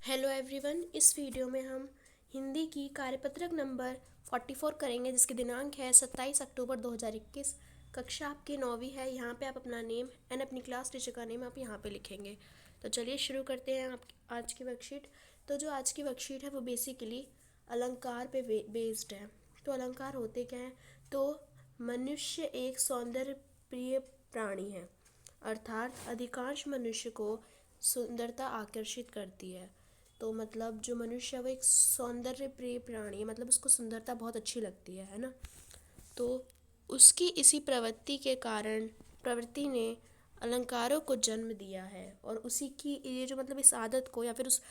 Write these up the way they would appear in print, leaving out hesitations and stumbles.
Hello everyone. इस video में हम हिंदी की कार्यपत्रक नंबर 44 करेंगे, जिसकी दिनांक है 27 अक्टूबर 2021। कक्षा आपकी 9वीं है। यहाँ पे आप अपना नेम एंड अपनी क्लास टीचर का नेम आप यहाँ पे लिखेंगे। तो चलिए शुरू करते हैं आप आज की वर्कशीट। तो जो आज की वर्कशीट है वो बेसिकली अलंकार पे बेस्ड है। तो अलंकार होते क्या हैं? तो मनुष्य एक सौंदर्य प्रिय प्राणी है, अर्थात अधिकांश मनुष्य को सुंदरता आकर्षित करती है। तो मतलब जो मनुष्य है वो एक सौंदर्य प्रिय प्राणी है, मतलब उसको सुंदरता बहुत अच्छी लगती है ना। तो उसकी इसी प्रवृत्ति ने अलंकारों को जन्म दिया है। और उसी की ये जो मतलब इस आदत को या फिर उस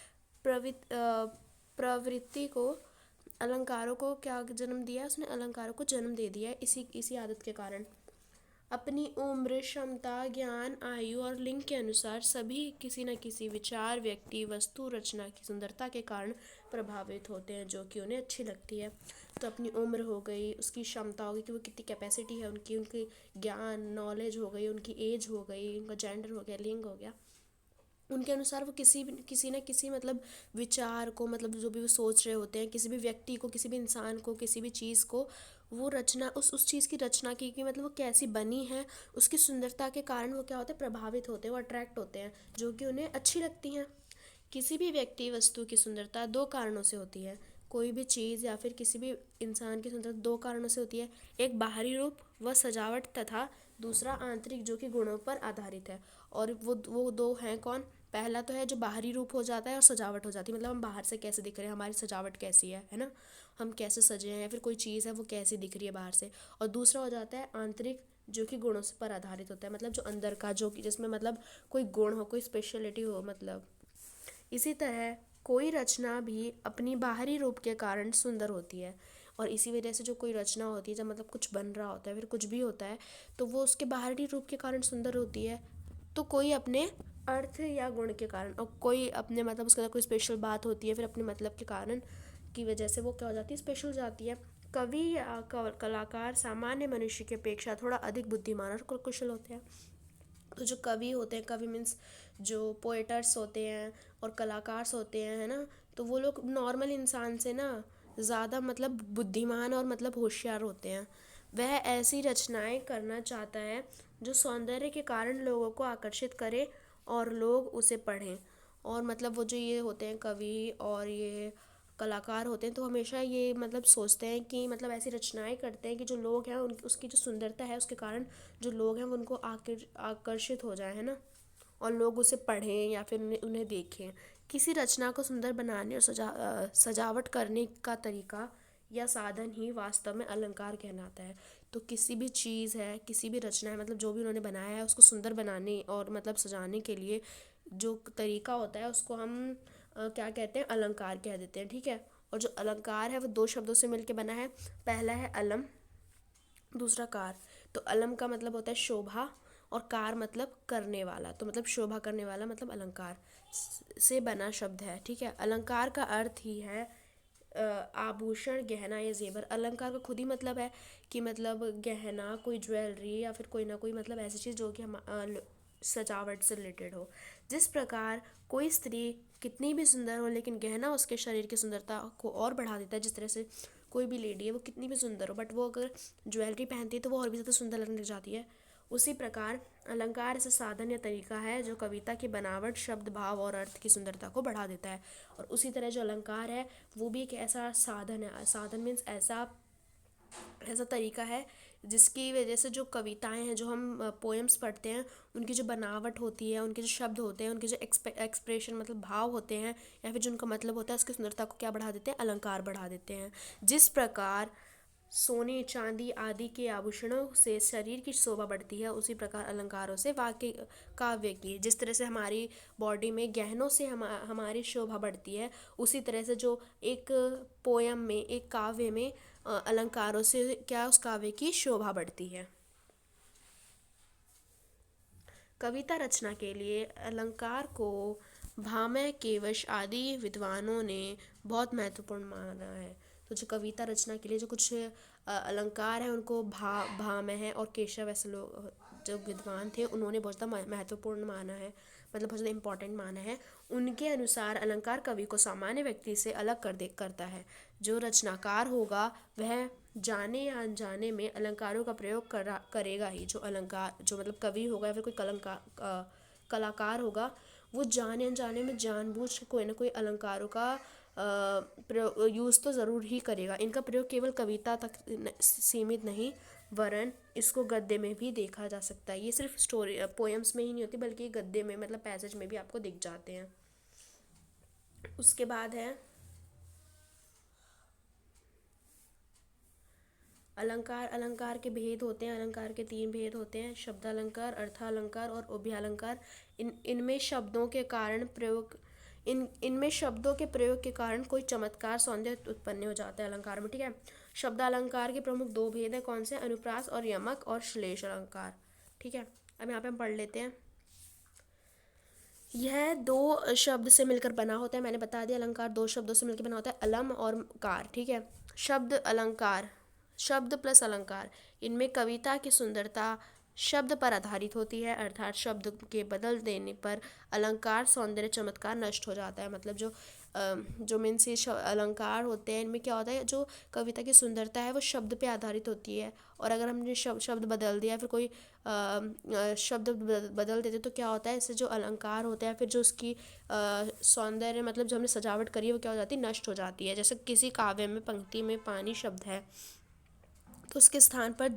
प्रवृत्ति को, अलंकारों को क्या जन्म दिया? उसने अलंकारों को जन्म दे दिया है इसी इसी आदत के कारण। अपनी उम्र, क्षमता, ज्ञान, आयु और लिंग के अनुसार सभी किसी न किसी विचार, व्यक्ति, वस्तु, रचना की सुंदरता के कारण प्रभावित होते हैं, जो कि उन्हें अच्छी लगती है। तो अपनी उम्र हो गई, उसकी क्षमता हो गई कि वो कितनी कैपेसिटी है उनकी, उनकी ज्ञान नॉलेज हो गई, उनकी एज हो गई, उनका जेंडर हो गया, लिंग हो गया, उनके अनुसार वो किसी न किसी मतलब विचार को, मतलब जो भी वो सोच रहे होते हैं, किसी भी व्यक्ति को, किसी भी इंसान को, किसी भी चीज़ को, वो रचना उस चीज़ की रचना की कि मतलब वो कैसी बनी है, उसकी सुंदरता के कारण वो क्या होते हैं? प्रभावित होते हैं, वो अट्रैक्ट होते हैं, जो कि उन्हें अच्छी लगती हैं। किसी भी व्यक्ति वस्तु की सुंदरता दो कारणों से होती है। कोई भी चीज़ या फिर किसी भी इंसान की सुंदरता दो कारणों से होती है। एक बाहरी रूप व सजावट, तथा दूसरा आंतरिक, जो कि गुणों पर आधारित है। और वो दो हैं कौन? पहला तो है जो बाहरी रूप हो जाता है और सजावट हो जाती है, मतलब हम बाहर से कैसे दिख रहे हैं, हमारी सजावट कैसी है ना, हम कैसे सजे हैं, या फिर कोई चीज़ है वो कैसी दिख रही है बाहर से। और दूसरा हो जाता है आंतरिक, जो कि गुणों से पर आधारित होता है, मतलब जो अंदर का, जो कि जिसमें मतलब कोई गुण हो, कोई स्पेशलिटी हो मतलब। इसी तरह कोई रचना भी अपनी बाहरी रूप के कारण सुंदर होती है। और इसी वजह से जो कोई रचना होती है, जब मतलब कुछ बन रहा होता है, फिर कुछ भी होता है, तो वो उसके बाहरी रूप के कारण सुंदर होती है। तो कोई अपने अर्थ या गुण के कारण, और कोई अपने मतलब उसके अंदर कोई स्पेशल बात होती है, फिर अपने मतलब के कारण की वजह से वो क्या हो जाती है? स्पेशल हो जाती है। कवि या कलाकार सामान्य मनुष्य की अपेक्षा थोड़ा अधिक बुद्धिमान और कुशल होते हैं। तो जो कवि होते हैं, कवि मीन्स जो पोएटर्स होते हैं और कलाकार होते हैं, है ना, तो वो लोग नॉर्मल इंसान से ना ज़्यादा मतलब बुद्धिमान और मतलब होशियार होते हैं। वह ऐसी रचनाएं करना चाहता है जो सौंदर्य के कारण लोगों को आकर्षित करे और लोग उसे पढ़ें। और मतलब वो जो ये होते हैं कवि और ये कलाकार होते हैं, तो हमेशा ये मतलब सोचते हैं कि मतलब ऐसी रचनाएं करते हैं कि जो लोग हैं उन उसकी जो सुंदरता है उसके कारण जो लोग हैं वो उनको आकर्षित हो जाए, है ना, और लोग उसे पढ़ें या फिर उन्हें उन्हें देखें। किसी रचना को सुंदर बनाने और सजावट करने का तरीका या साधन ही वास्तव में अलंकार कहलाता है। तो किसी भी चीज़ है, किसी भी रचना है, मतलब जो भी उन्होंने बनाया है उसको सुंदर बनाने और मतलब सजाने के लिए जो तरीका होता है उसको हम क्या कहते हैं? अलंकार कह देते हैं, ठीक है। और जो अलंकार है वो दो शब्दों से मिलकर बना है। पहला है अलम, दूसरा कार। तो अलम का मतलब होता है शोभा, और कार मतलब करने वाला, तो मतलब शोभा करने वाला, मतलब अलंकार से बना शब्द है, ठीक है। अलंकार का अर्थ ही है आभूषण, गहना या जेवर। अलंकार का खुद ही मतलब है कि मतलब गहना, कोई ज्वेलरी या फिर कोई ना कोई मतलब ऐसी चीज़ जो कि हम सजावट से रिलेटेड हो। जिस प्रकार कोई स्त्री कितनी भी सुंदर हो लेकिन गहना उसके शरीर की सुंदरता को और बढ़ा देता है, जिस तरह से कोई भी लेडी है वो कितनी भी सुंदर हो बट वो अगर ज्वेलरी पहनती है तो वो और भी ज़्यादा सुंदर लगने लग जाती है। उसी प्रकार अलंकार ऐसा साधन या तरीका है जो कविता की बनावट, शब्द, भाव और अर्थ की सुंदरता को बढ़ा देता है। और उसी तरह जो अलंकार है वो भी एक ऐसा साधन है, साधन मीन्स ऐसा ऐसा तरीका है जिसकी वजह से जो कविताएं हैं, जो हम पोएम्स पढ़ते हैं, उनकी जो बनावट होती है, उनके जो शब्द होते हैं, उनके जो एक्सप्रेशन मतलब भाव होते हैं, या फिर जो उनका मतलब होता है, उसकी सुंदरता को क्या बढ़ा देते हैं? अलंकार बढ़ा देते हैं। जिस प्रकार सोने, चांदी आदि के आभूषणों से शरीर की शोभा बढ़ती है, उसी प्रकार अलंकारों से वाक्य काव्य की, जिस तरह से हमारी बॉडी में गहनों से हमारी शोभा बढ़ती है, उसी तरह से जो एक पोयम में, एक काव्य में अलंकारों से क्या उस काव्य की शोभा बढ़ती है। कविता रचना के लिए अलंकार को भामह, केवश आदि विद्वानों ने बहुत महत्वपूर्ण माना है। तो जो कविता रचना के लिए जो कुछ अलंकार हैं उनको भामह और केशव ऐसे लोग जो विद्वान थे उन्होंने बहुत ज़्यादा महत्वपूर्ण माना है। मतलब बहुत ज़्यादा इंपॉर्टेंट माना है। उनके अनुसार अलंकार कवि को सामान्य व्यक्ति से अलग करता है। जो रचनाकार होगा वह जाने या अनजाने में अलंकारों का प्रयोग करेगा ही। जो मतलब कवि होगा या फिर कोई कलाकार होगा, वो जाने अनजाने में जानबूझ के कोई ना कोई अलंकारों का यूज़ तो ज़रूर ही करेगा। इनका प्रयोग केवल कविता तक सीमित नहीं, वरन इसको गद्य में भी देखा जा सकता है। ये सिर्फ स्टोरी पोएम्स में ही नहीं होती, बल्कि गद्य में मतलब पैसेज में भी आपको दिख जाते हैं। उसके बाद है अलंकार। अलंकार के भेद होते हैं। अलंकार के 3 भेद होते हैं: शब्दालंकार, अर्थालंकार और उभयालंकार। इनमें शब्दों के कारण प्रयोग इनमें शब्दों के प्रयोग के कारण कोई चमत्कार सौंदर्य उत्पन्न हो जाता है अलंकार में, ठीक है। शब्दालंकार के प्रमुख 2 भेद हैं। कौन से? अनुप्रास और यमक और श्लेष अलंकार, ठीक है। अब यहाँ पे हम पढ़ लेते हैं। यह 2 शब्द से मिलकर बना होता है। मैंने बता दिया अलंकार 2 शब्दों से मिलकर बना होता है, अलम और कार, ठीक है। शब्द अलंकार, शब्द प्लस अलंकार, इनमें कविता की सुंदरता शब्द पर आधारित होती है, अर्थात शब्द के बदल देने पर अलंकार सौंदर्य चमत्कार नष्ट हो जाता है। मतलब जो मीन्स ये अलंकार होते हैं, इनमें क्या होता है, जो कविता की सुंदरता है वो शब्द पे आधारित होती है। और अगर हमने शब्द बदल दिया, फिर कोई शब्द बदल देते तो क्या होता है, इससे जो अलंकार होता है, फिर जो उसकी सौंदर्य मतलब जो हमने सजावट करी है वो क्या हो जाती है, नष्ट हो जाती है। जैसे किसी काव्य में पंक्ति में पानी शब्द है, तो उसके स्थान पर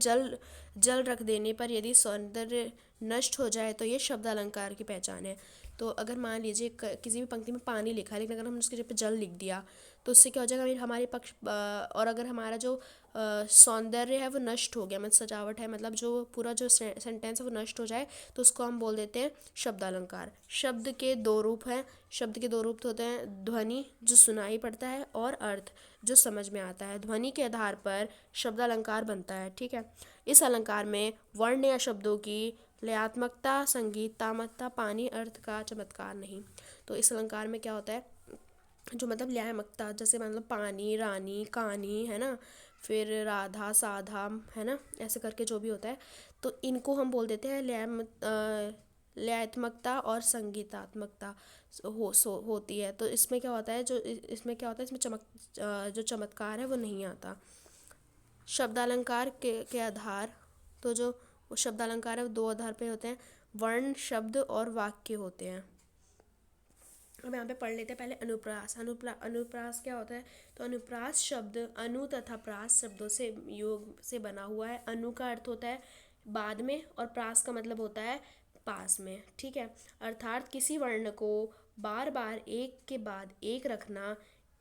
जल रख देने पर यदि सौंदर्य नष्ट हो जाए तो ये शब्द अलंकार की पहचान है। तो अगर मान लीजिए किसी भी पंक्ति में पानी लिखा है, लेकिन अगर हमने उसके जगह पे जल लिख दिया तो उससे क्या हो जाएगा, हमारे पक्ष और अगर हमारा जो सौंदर्य है वो नष्ट हो गया, मतलब सजावट है, मतलब जो पूरा जो सेंटेंस है वो नष्ट हो जाए, तो उसको हम बोल देते हैं शब्दालंकार। शब्द के 2 रूप हैं। शब्द के 2 रूप तो होते हैं: ध्वनि जो सुनाई पड़ता है और अर्थ जो समझ में आता है। ध्वनि के आधार पर शब्दालंकार बनता है, ठीक है। इस अलंकार में वर्ण या शब्दों की लयात्मकता, संगीतात्मकता, पानी अर्थ का चमत्कार नहीं। तो इस अलंकार में क्या होता है, जो मतलब लयात्मकता, जैसे मतलब पानी, रानी, कहानी, है ना, फिर राधा, साधा, है ना, ऐसे करके जो भी होता है, तो इनको हम बोल देते हैं लयात्मकता और संगीतात्मकता होती है। तो इसमें क्या होता है, इसमें जो चमत्कार है वो नहीं आता। शब्दालंकार के आधार, तो जो शब्दालंकार है वो 2 आधार पे होते हैं: वर्ण, शब्द और वाक्य होते हैं। अब यहाँ पे पढ़ लेते हैं पहले अनुप्रास। अनुप्रास क्या होता है, तो अनुप्रास शब्द अनु तथा प्रास शब्दों से योग से बना हुआ है। अनु का अर्थ होता है बाद में और प्रास का मतलब होता है पास में, ठीक है। अर्थात किसी वर्ण को बार बार एक के बाद एक रखना,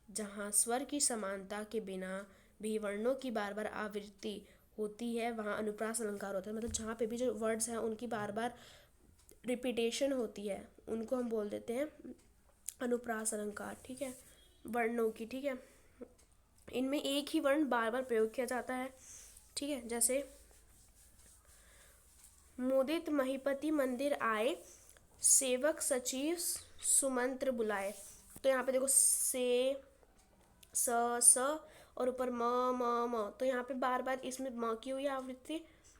जहाँ स्वर की समानता के बिना भी वर्णों की बार बार आवृत्ति होती है, वहाँ अनुप्रास अलंकार होता है। मतलब जहाँ पे भी जो वर्ड्स हैं उनकी बार बार रिपीटेशन होती है, उनको हम बोल देते हैं अनुप्रास अलंकार, ठीक है, वर्णों की, ठीक है। इनमें एक ही वर्ण बार बार प्रयोग किया जाता है, ठीक है। जैसे मुदित महीपति मंदिर आए, सेवक सचिव सुमंत्र बुलाए। तो यहाँ पे देखो से, स और ऊपर म, तो यहाँ पे बार बार इसमें म की हुई आवृत्ति,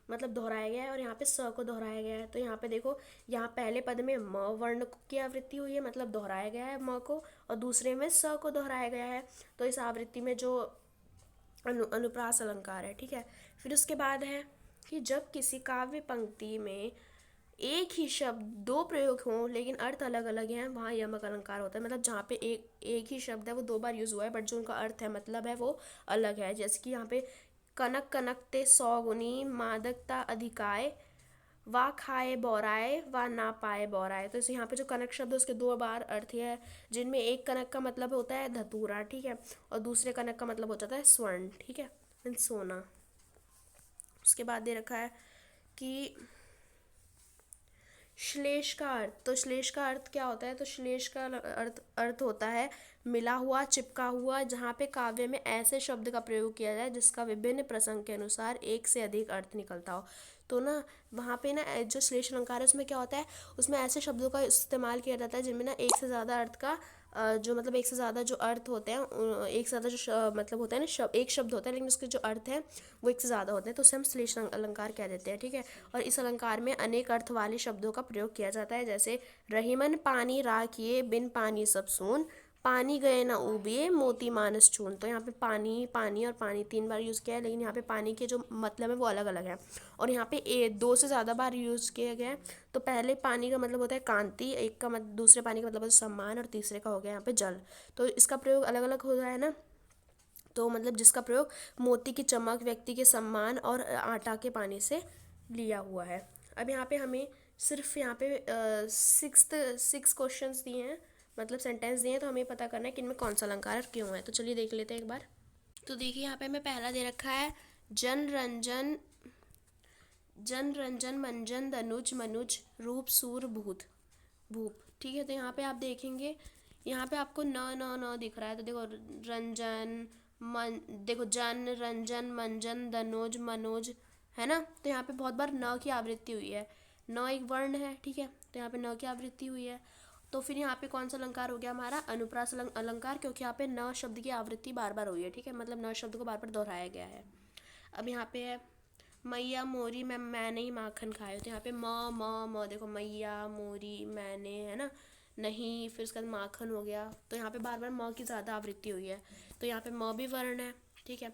मतलब दोहराया गया है, और यहाँ पे स को दोहराया गया है। तो यहाँ पे देखो, यहाँ पहले पद में म वर्ण की आवृत्ति हुई है, मतलब दोहराया गया है म को, और दूसरे में स को दोहराया गया है। तो इस आवृत्ति में जो अनुप्रास अलंकार है, ठीक है। फिर उसके बाद है कि जब किसी काव्य पंक्ति में एक ही शब्द 2 प्रयोग हों लेकिन अर्थ अलग अलग हैं, वहाँ यमक अलंकार होता है। मतलब जहाँ पे एक ही शब्द है वो 2 बार यूज़ हुआ है, बट जो उनका अर्थ है, मतलब है, वो अलग है। जैसे कि यहाँ पे कनक कनकते 100 गुनी, मादकता अधिकाय, वा खाए बौराए, वा ना पाए बौराए। तो इसे यहाँ पे जो कनक शब्द है उसके 2 बार अर्थ है, जिनमें एक कनक का मतलब होता है धतूरा, ठीक है, और दूसरे कनक का मतलब हो जाता है स्वर्ण, ठीक है, सोना। उसके बाद दे रखा है कि श्लेष का अर्थ। तो श्लेष का अर्थ क्या होता है, तो श्लेष का अर्थ होता है मिला हुआ, चिपका हुआ, जहाँ पे काव्य में ऐसे शब्द का प्रयोग किया जाए जिसका विभिन्न प्रसंग के अनुसार एक से अधिक अर्थ निकलता हो। तो ना वहाँ पे ना जो श्लेष अलंकार है उसमें क्या होता है, उसमें ऐसे शब्दों का इस्तेमाल किया जाता है जिनमें ना एक से ज़्यादा अर्थ का जो मतलब एक से ज़्यादा जो अर्थ होते हैं, एक से ज़्यादा जो मतलब होता है ना, एक शब्द होता है लेकिन उसके जो अर्थ हैं वो एक से ज़्यादा होते हैं, तो उसे हम श्लेष अलंकार कह देते हैं। ठीक है, और इस अलंकार में अनेक अर्थ वाले शब्दों का प्रयोग किया जाता है, जैसे रहीमन पानी राखिए बिन पानी सब सून, पानी गए ना उबिए मोती मानस चून। तो यहाँ पे पानी पानी और पानी 3 बार यूज़ किया है, लेकिन यहाँ पे पानी के जो मतलब है वो अलग अलग है, और यहाँ पे 2 से ज़्यादा बार यूज़ किया गया है। तो पहले पानी का मतलब होता है कांति, एक का मतलब दूसरे पानी का मतलब होता है सम्मान, और तीसरे का हो गया यहाँ पे जल। तो इसका प्रयोग अलग अलग हो रहा है ना, तो मतलब जिसका प्रयोग मोती की चमक, व्यक्ति के सम्मान और आटा के पानी से लिया हुआ है। अब यहाँ पे हमें सिर्फ यहाँ पे सिक्स क्वेश्चंस दिए हैं, मतलब सेंटेंस दिए हैं, तो हमें पता करना है कि इनमें कौन सा अलंकार क्यों है। तो चलिए देख लेते हैं एक बार। तो देखिए यहाँ पे हमें पहला दे रखा है जन रंजन, जन रंजन मंजन धनुज मनुज रूप सूर भूत भूप। ठीक है, तो यहाँ पे आप देखेंगे, यहाँ पे आपको न न न दिख रहा है, तो देखो रंजन मन, देखो जन रंजन मंजन धनुज मनोज, है ना। तो यहाँ पे बहुत बार न की आवृत्ति हुई है, न एक वर्ण है। ठीक है, तो यहाँ पे न की आवृत्ति हुई है, तो फिर यहाँ पे कौन सा अलंकार हो गया हमारा, अनुप्रास अलंकार, क्योंकि यहाँ पे न शब्द की आवृत्ति बार बार हुई है। ठीक है, मतलब न शब्द को बार बार दोहराया गया है। अब यहाँ पे है मैया मोरी मैंने ही माखन खाया, तो यहाँ पे म देखो मैया मोरी मैंने, है ना, नहीं, फिर उसके बाद माखन हो गया, तो यहाँ पे बार बार म की ज़्यादा आवृत्ति हुई है, तो यहाँ पे म भी वर्ण है। ठीक है,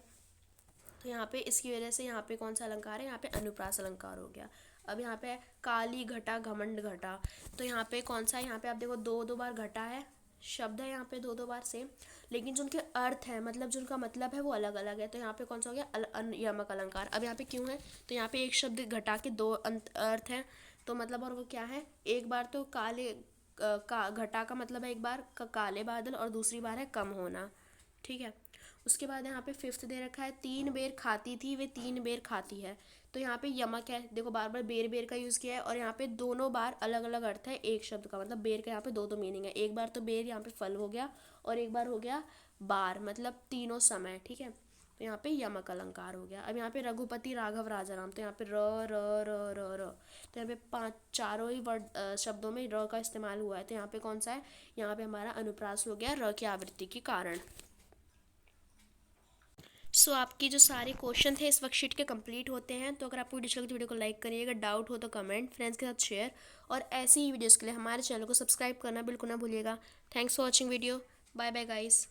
तो यहाँ पे इसकी वजह से यहाँ पे कौन सा अलंकार है, यहाँ पे अनुप्रास अलंकार हो गया। अब यहाँ पे काली घटा घमंड घटा, तो यहाँ पे कौन सा है, यहाँ पे आप देखो 2 बार घटा है, शब्द है यहाँ पे 2 बार सेम, लेकिन जो उनके अर्थ है, मतलब जो उनका मतलब है वो अलग अलग है। तो यहाँ पे कौन सा हो गया, यमक अलंकार। अब यहाँ पे क्यों है, तो यहाँ पे एक शब्द घटा के 2 अर्थ हैं, तो मतलब और वो क्या है, एक बार तो काले का घटा का मतलब है एक बार काले बादल, और दूसरी बार है कम होना। ठीक है, उसके बाद यहाँ पे फिफ्थ दे रखा है 3 बेर खाती थी वे 3 बेर खाती है, तो यहाँ पे यमक है, देखो बार बार बेर बेर का यूज़ किया है, और यहाँ पे दोनों बार अलग अलग अर्थ है एक शब्द का, मतलब बेर का यहाँ पे दो मीनिंग है, एक बार तो बेर यहाँ पे फल हो गया, और एक बार हो गया बार, मतलब तीनों समय। ठीक है, तो यहाँ पे यमक अलंकार हो गया। अब यहाँ पे रघुपति राघव राजा राम, तो यहाँ पे र र र र र, तो यहाँ पे चारों ही वर्ड शब्दों में र का इस्तेमाल हुआ है, तो यहाँ पे कौन सा है, यहाँ पे हमारा अनुप्रास हो गया र की आवृत्ति के कारण। सो आपकी जो सारे क्वेश्चन थे इस वर्कशीट के कंप्लीट होते हैं। तो अगर आपको वीडियो अच्छी लगी तो वीडियो को लाइक करिएगा, डाउट हो तो कमेंट, फ्रेंड्स के साथ शेयर, और ऐसी ही वीडियोस के लिए हमारे चैनल को सब्सक्राइब करना बिल्कुल ना भूलिएगा। Thanks for watching video, bye bye guys.